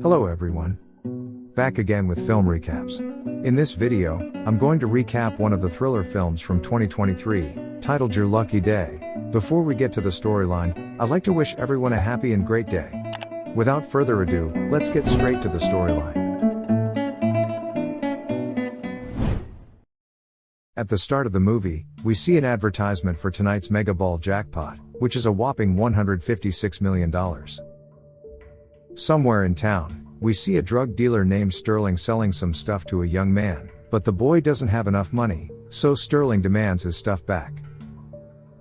Hello everyone. Back again with film recaps. In this video, I'm going to recap one of the thriller films from 2023, titled Your Lucky Day. Before we get to the storyline, I'd like to wish everyone a happy and great day. Without further ado, let's get straight to the storyline. At the start of the movie, we see an advertisement for tonight's Mega Ball jackpot, which is a whopping $156 million. Somewhere in town, we see a drug dealer named Sterling selling some stuff to a young man, but the boy doesn't have enough money, so Sterling demands his stuff back.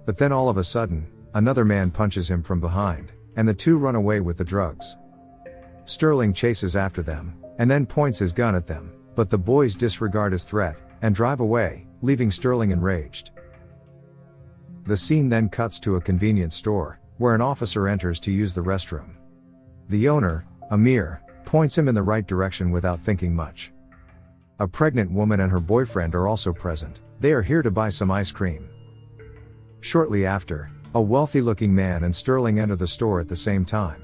But then all of a sudden, another man punches him from behind, and the two run away with the drugs. Sterling chases after them, and then points his gun at them, but the boys disregard his threat, and drive away, leaving Sterling enraged. The scene then cuts to a convenience store, where an officer enters to use the restroom. The owner, Amir, points him in the right direction without thinking much. A pregnant woman and her boyfriend are also present. They are here to buy some ice cream. Shortly after, a wealthy-looking man and Sterling enter the store at the same time.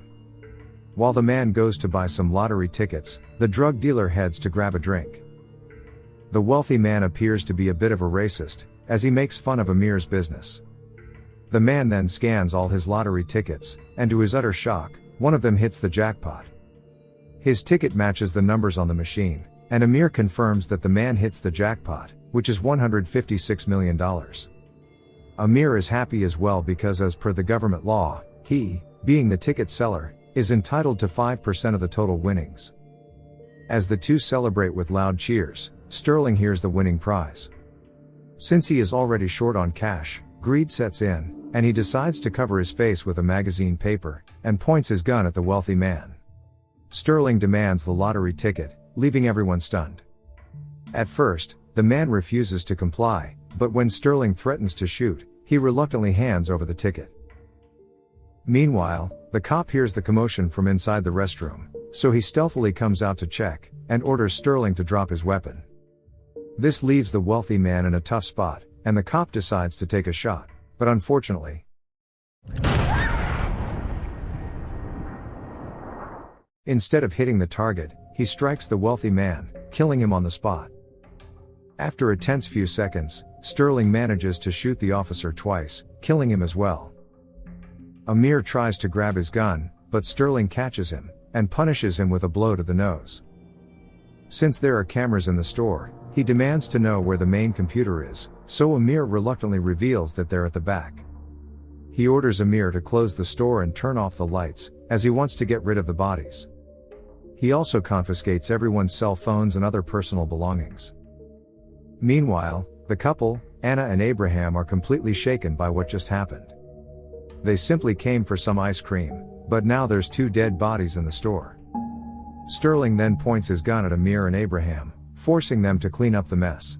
While the man goes to buy some lottery tickets, the drug dealer heads to grab a drink. The wealthy man appears to be a bit of a racist, as he makes fun of Amir's business. The man then scans all his lottery tickets, and to his utter shock, one of them hits the jackpot. His ticket matches the numbers on the machine, and Amir confirms that the man hits the jackpot, which is $156 million. Amir is happy as well because as per the government law, he, being the ticket seller, is entitled to 5% of the total winnings. As the two celebrate with loud cheers, Sterling hears the winning prize. Since he is already short on cash, greed sets in, and he decides to cover his face with a magazine paper, and points his gun at the wealthy man. Sterling demands the lottery ticket, leaving everyone stunned. At first, the man refuses to comply, but when Sterling threatens to shoot, he reluctantly hands over the ticket. Meanwhile, the cop hears the commotion from inside the restroom, so he stealthily comes out to check, and orders Sterling to drop his weapon. This leaves the wealthy man in a tough spot, and the cop decides to take a shot, but unfortunately, instead of hitting the target, he strikes the wealthy man, killing him on the spot. After a tense few seconds, Sterling manages to shoot the officer twice, killing him as well. Amir tries to grab his gun, but Sterling catches him, and punishes him with a blow to the nose. Since there are cameras in the store, he demands to know where the main computer is, so Amir reluctantly reveals that they're at the back. He orders Amir to close the store and turn off the lights, as he wants to get rid of the bodies. He also confiscates everyone's cell phones and other personal belongings. Meanwhile, the couple, Anna and Abraham, are completely shaken by what just happened. They simply came for some ice cream, but now there's two dead bodies in the store. Sterling then points his gun at Amir and Abraham, forcing them to clean up the mess.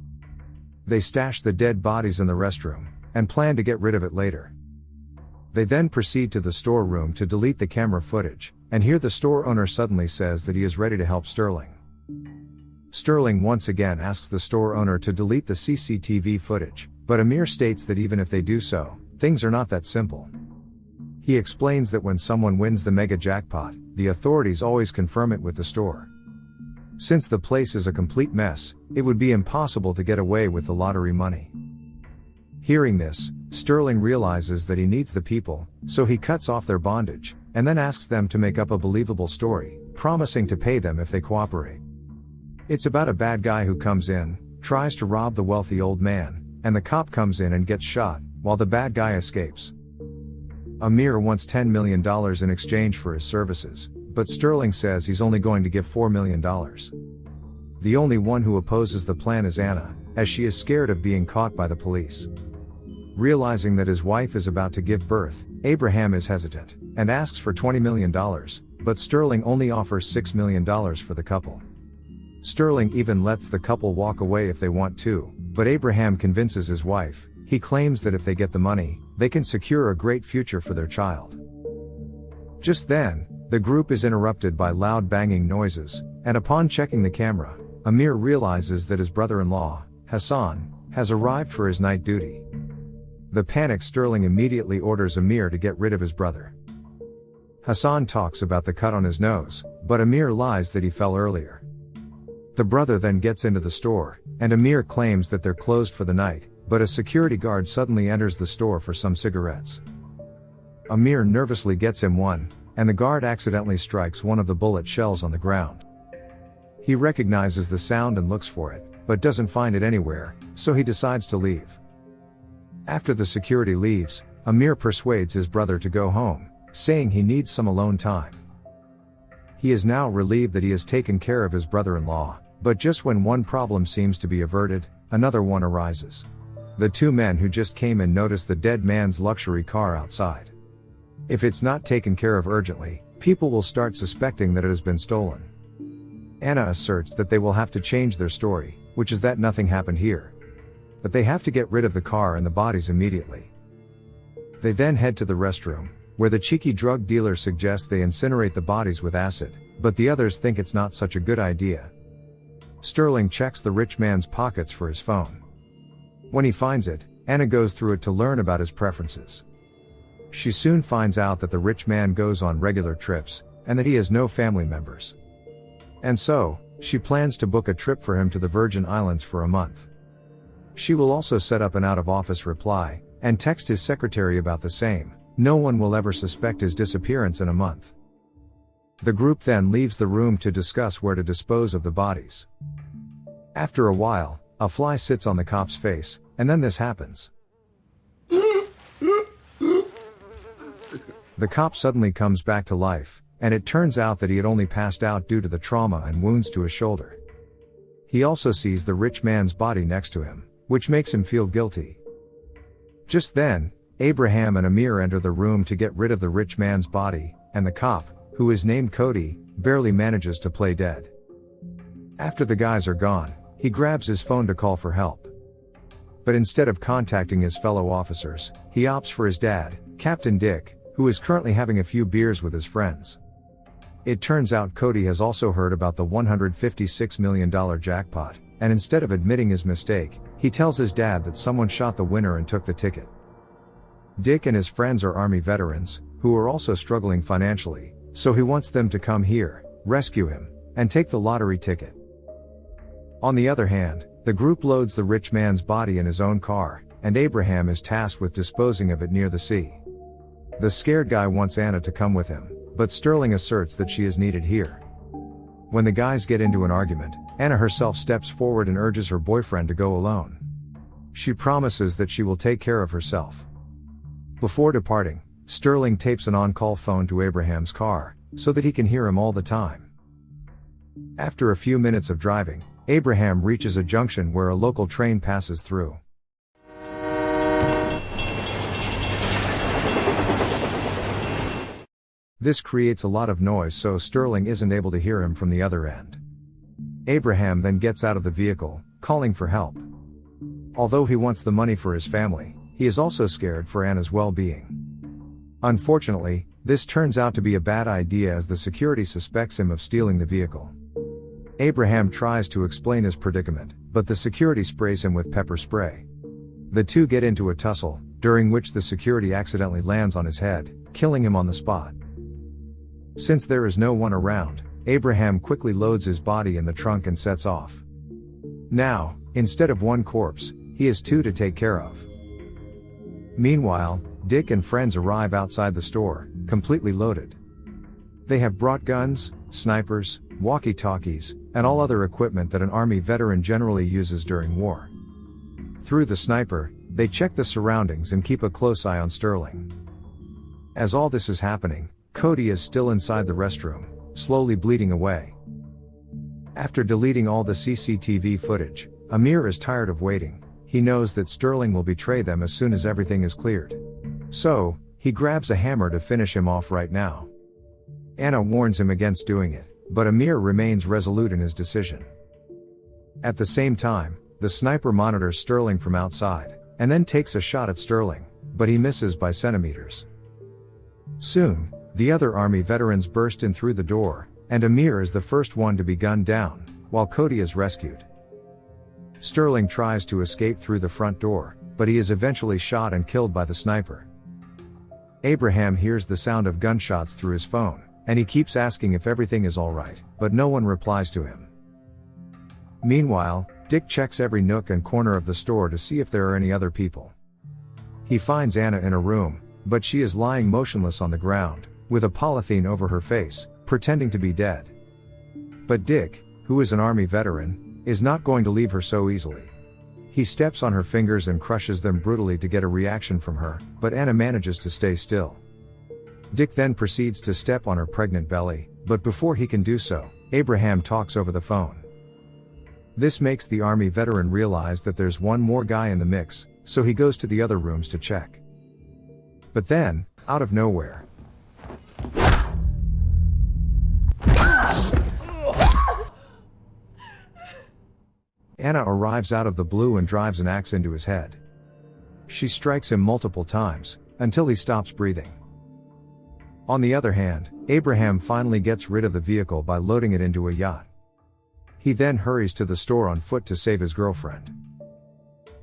They stash the dead bodies in the restroom, and plan to get rid of it later. They then proceed to the storeroom to delete the camera footage, and here the store owner suddenly says that he is ready to help Sterling. Sterling once again asks the store owner to delete the CCTV footage, but Amir states that even if they do so, things are not that simple. He explains that when someone wins the mega jackpot, the authorities always confirm it with the store. Since the place is a complete mess, it would be impossible to get away with the lottery money. Hearing this, Sterling realizes that he needs the people, so he cuts off their bondage, and then asks them to make up a believable story, promising to pay them if they cooperate. It's about a bad guy who comes in, tries to rob the wealthy old man, and the cop comes in and gets shot, while the bad guy escapes. Amir wants $10 million in exchange for his services, but Sterling says he's only going to give $4 million. The only one who opposes the plan is Anna, as she is scared of being caught by the police. Realizing that his wife is about to give birth, Abraham is hesitant, and asks for $20 million, but Sterling only offers $6 million for the couple. Sterling even lets the couple walk away if they want to, but Abraham convinces his wife. He claims that if they get the money, they can secure a great future for their child. Just then, the group is interrupted by loud banging noises, and upon checking the camera, Amir realizes that his brother-in-law, Hassan, has arrived for his night duty. The panicked Sterling immediately orders Amir to get rid of his brother. Hassan talks about the cut on his nose, but Amir lies that he fell earlier. The brother then gets into the store, and Amir claims that they're closed for the night, but a security guard suddenly enters the store for some cigarettes. Amir nervously gets him one, and the guard accidentally strikes one of the bullet shells on the ground. He recognizes the sound and looks for it, but doesn't find it anywhere, so he decides to leave. After the security leaves, Amir persuades his brother to go home, saying he needs some alone time. He is now relieved that he has taken care of his brother-in-law, but just when one problem seems to be averted, another one arises. The two men who just came in notice the dead man's luxury car outside. If it's not taken care of urgently, people will start suspecting that it has been stolen. Anna asserts that they will have to change their story, which is that nothing happened here. But they have to get rid of the car and the bodies immediately. They then head to the restroom, where the cheeky drug dealer suggests they incinerate the bodies with acid, but the others think it's not such a good idea. Sterling checks the rich man's pockets for his phone. When he finds it, Anna goes through it to learn about his preferences. She soon finds out that the rich man goes on regular trips, and that he has no family members. And so, she plans to book a trip for him to the Virgin Islands for a month. She will also set up an out-of-office reply, and text his secretary about the same. No one will ever suspect his disappearance in a month. The group then leaves the room to discuss where to dispose of the bodies. After a while, a fly sits on the cop's face, and then this happens. The cop suddenly comes back to life, and it turns out that he had only passed out due to the trauma and wounds to his shoulder. He also sees the rich man's body next to him, which makes him feel guilty. Just then, Abraham and Amir enter the room to get rid of the rich man's body, and the cop, who is named Cody, barely manages to play dead. After the guys are gone, he grabs his phone to call for help. But instead of contacting his fellow officers, he opts for his dad, Captain Dick, who is currently having a few beers with his friends. It turns out Cody has also heard about the $156 million jackpot, and instead of admitting his mistake, he tells his dad that someone shot the winner and took the ticket. Dick and his friends are Army veterans, who are also struggling financially, so he wants them to come here, rescue him, and take the lottery ticket. On the other hand, the group loads the rich man's body in his own car, and Abraham is tasked with disposing of it near the sea. The scared guy wants Anna to come with him, but Sterling asserts that she is needed here. When the guys get into an argument, Anna herself steps forward and urges her boyfriend to go alone. She promises that she will take care of herself. Before departing, Sterling tapes an on-call phone to Abraham's car, so that he can hear him all the time. After a few minutes of driving, Abraham reaches a junction where a local train passes through. This creates a lot of noise, so Sterling isn't able to hear him from the other end. Abraham then gets out of the vehicle, calling for help. Although he wants the money for his family, he is also scared for Anna's well-being. Unfortunately, this turns out to be a bad idea as the security suspects him of stealing the vehicle. Abraham tries to explain his predicament, but the security sprays him with pepper spray. The two get into a tussle, during which the security accidentally lands on his head, killing him on the spot. Since there is no one around, Abraham quickly loads his body in the trunk and sets off. Now, instead of one corpse, he has two to take care of. Meanwhile, Dick and friends arrive outside the store, completely loaded. They have brought guns, snipers, walkie-talkies, and all other equipment that an Army veteran generally uses during war. Through the sniper, they check the surroundings and keep a close eye on Sterling. As all this is happening, Cody is still inside the restroom, slowly bleeding away. After deleting all the CCTV footage, Amir is tired of waiting. He knows that Sterling will betray them as soon as everything is cleared. So, he grabs a hammer to finish him off right now. Anna warns him against doing it, but Amir remains resolute in his decision. At the same time, the sniper monitors Sterling from outside, and then takes a shot at Sterling, but he misses by centimeters. Soon, the other Army veterans burst in through the door, and Amir is the first one to be gunned down, while Cody is rescued. Sterling tries to escape through the front door, but he is eventually shot and killed by the sniper. Abraham hears the sound of gunshots through his phone, and he keeps asking if everything is alright, but no one replies to him. Meanwhile, Dick checks every nook and corner of the store to see if there are any other people. He finds Anna in a room, but she is lying motionless on the ground, with a polythene over her face, pretending to be dead. But Dick, who is an army veteran, is not going to leave her so easily. He steps on her fingers and crushes them brutally to get a reaction from her, but Anna manages to stay still. Dick then proceeds to step on her pregnant belly, but before he can do so, Abraham talks over the phone. This makes the army veteran realize that there's one more guy in the mix, so he goes to the other rooms to check. But then, out of nowhere, Anna arrives out of the blue and drives an axe into his head. She strikes him multiple times, until he stops breathing. On the other hand, Abraham finally gets rid of the vehicle by loading it into a yacht. He then hurries to the store on foot to save his girlfriend.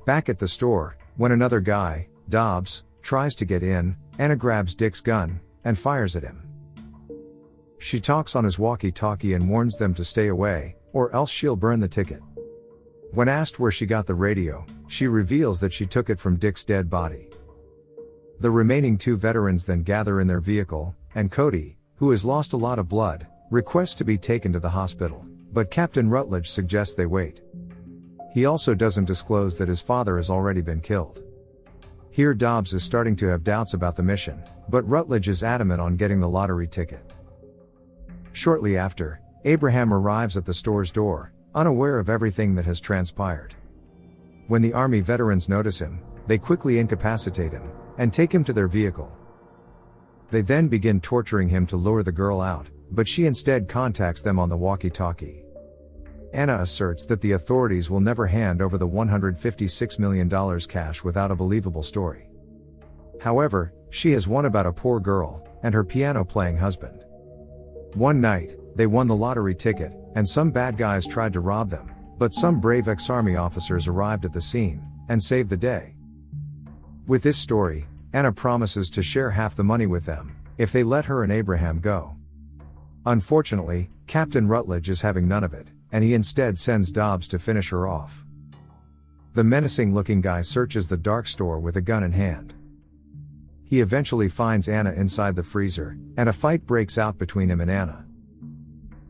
Back at the store, when another guy, Dobbs, tries to get in, Anna grabs Dick's gun, and fires at him. She talks on his walkie-talkie and warns them to stay away, or else she'll burn the ticket. When asked where she got the radio, she reveals that she took it from Dick's dead body. The remaining two veterans then gather in their vehicle, and Cody, who has lost a lot of blood, requests to be taken to the hospital, but Captain Rutledge suggests they wait. He also doesn't disclose that his father has already been killed. Here Dobbs is starting to have doubts about the mission, but Rutledge is adamant on getting the lottery ticket. Shortly after, Abraham arrives at the store's door, unaware of everything that has transpired. When the army veterans notice him, they quickly incapacitate him, and take him to their vehicle. They then begin torturing him to lure the girl out, but she instead contacts them on the walkie-talkie. Anna asserts that the authorities will never hand over the $156 million cash without a believable story. However, she has won about a poor girl, and her piano-playing husband. One night, they won the lottery ticket, and some bad guys tried to rob them, but some brave ex-army officers arrived at the scene, and saved the day. With this story, Anna promises to share half the money with them, if they let her and Abraham go. Unfortunately, Captain Rutledge is having none of it, and he instead sends Dobbs to finish her off. The menacing-looking guy searches the dark store with a gun in hand. He eventually finds Anna inside the freezer, and a fight breaks out between him and Anna.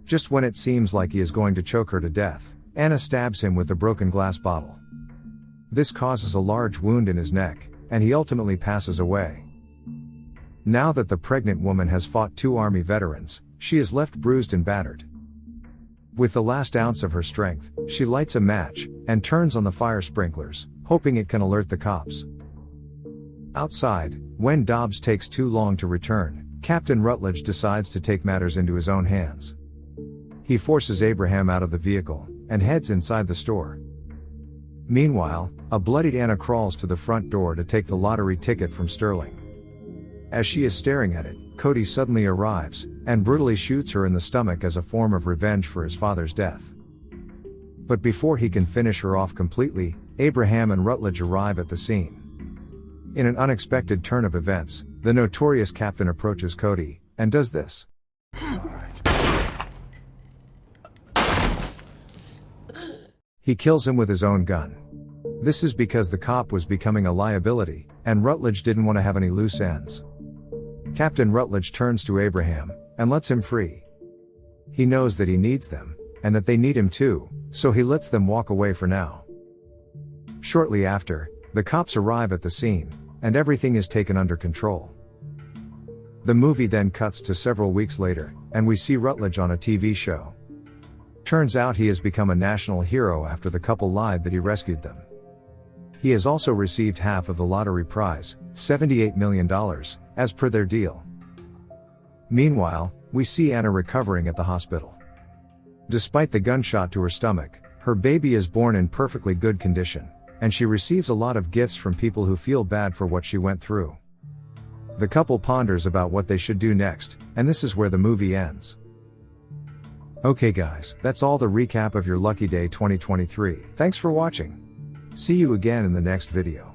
Just when it seems like he is going to choke her to death, Anna stabs him with a broken glass bottle. This causes a large wound in his neck, and he ultimately passes away. Now that the pregnant woman has fought two army veterans, she is left bruised and battered. With the last ounce of her strength, she lights a match, and turns on the fire sprinklers, hoping it can alert the cops. Outside, when Dobbs takes too long to return, Captain Rutledge decides to take matters into his own hands. He forces Abraham out of the vehicle, and heads inside the store. Meanwhile, a bloodied Anna crawls to the front door to take the lottery ticket from Sterling. As she is staring at it, Cody suddenly arrives, and brutally shoots her in the stomach as a form of revenge for his father's death. But before he can finish her off completely, Abraham and Rutledge arrive at the scene. In an unexpected turn of events, the notorious captain approaches Cody, and does this. He kills him with his own gun. This is because the cop was becoming a liability, and Rutledge didn't want to have any loose ends. Captain Rutledge turns to Abraham, and lets him free. He knows that he needs them, and that they need him too, so he lets them walk away for now. Shortly after, the cops arrive at the scene, and everything is taken under control. The movie then cuts to several weeks later, and we see Rutledge on a TV show. Turns out he has become a national hero after the couple lied that he rescued them. He has also received half of the lottery prize, $78 million, as per their deal. Meanwhile, we see Anna recovering at the hospital. Despite the gunshot to her stomach, her baby is born in perfectly good condition, and she receives a lot of gifts from people who feel bad for what she went through. The couple ponders about what they should do next, and this is where the movie ends. Okay guys, that's all the recap of your Lucky Day 2023. Thanks for watching. See you again in the next video.